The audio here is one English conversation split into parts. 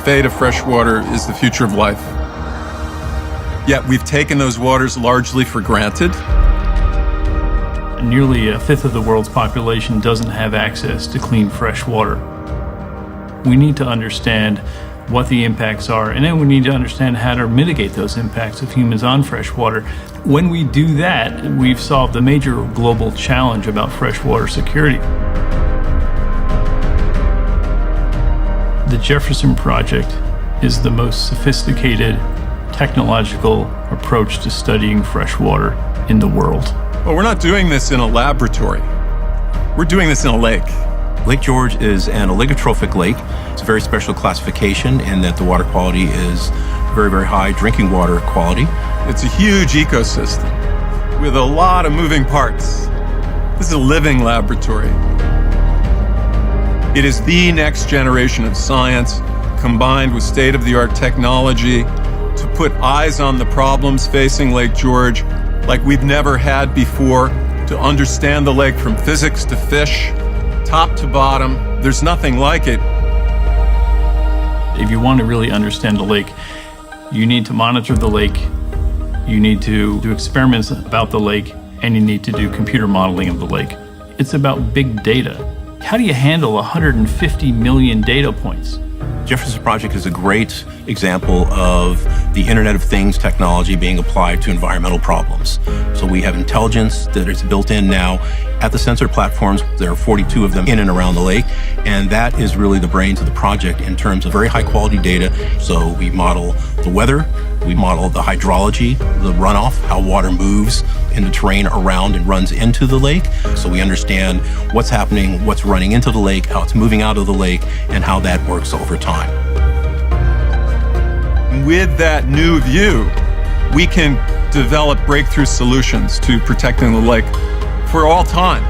fate of fresh water is the future of life. Yet we've taken those waters largely for granted. Nearly a fifth of the world's population doesn't have access to clean, fresh water. We need to understand what the impacts are, and then we need to understand how to mitigate those impacts of humans on fresh water. When we do that, we've solved a major global challenge about freshwater security. The Jefferson Project is the most sophisticated technological approach to studying fresh water in the world. Well, we're not doing this in a laboratory. We're doing this in a lake. Lake George is an oligotrophic lake. It's a very special classification in that the water quality is very, very high drinking water quality. It's a huge ecosystem with a lot of moving parts. This is a living laboratory. It is the next generation of science combined with state-of-the-art technology to put eyes on the problems facing Lake George like we've never had before, to understand the lake from physics to fish, top to bottom. There's nothing like it. If you want to really understand the lake, you need to monitor the lake, you need to do experiments about the lake, and you need to do computer modeling of the lake. It's about big data. How do you handle 150 million data points? Jefferson Project is a great example of the Internet of Things technology being applied to environmental problems. So we have intelligence that is built in now at the sensor platforms. There are 42 of them in and around the lake, and that is really the brains of the project in terms of very high quality data. So we model the weather, we model the hydrology, the runoff, how water moves in the terrain around and runs into the lake. So we understand what's happening, what's running into the lake, how it's moving out of the lake, and how that works over time. With that new view, we can develop breakthrough solutions to protecting the lake for all time.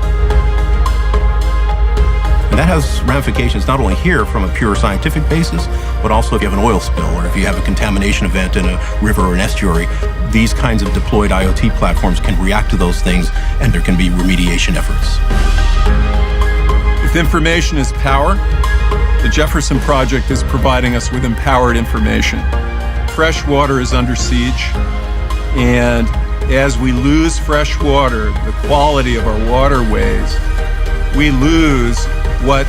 And that has ramifications not only here from a pure scientific basis, but also if you have an oil spill or if you have a contamination event in a river or an estuary, these kinds of deployed IoT platforms can react to those things and there can be remediation efforts. If information is power, the Jefferson Project is providing us with empowered information. Fresh water is under siege, and as we lose fresh water, the quality of our waterways, we lose what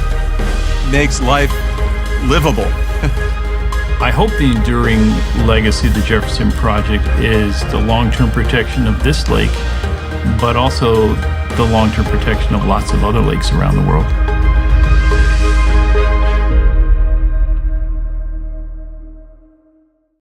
makes life livable. I hope the enduring legacy of the Jefferson Project is the long-term protection of this lake, but also the long-term protection of lots of other lakes around the world.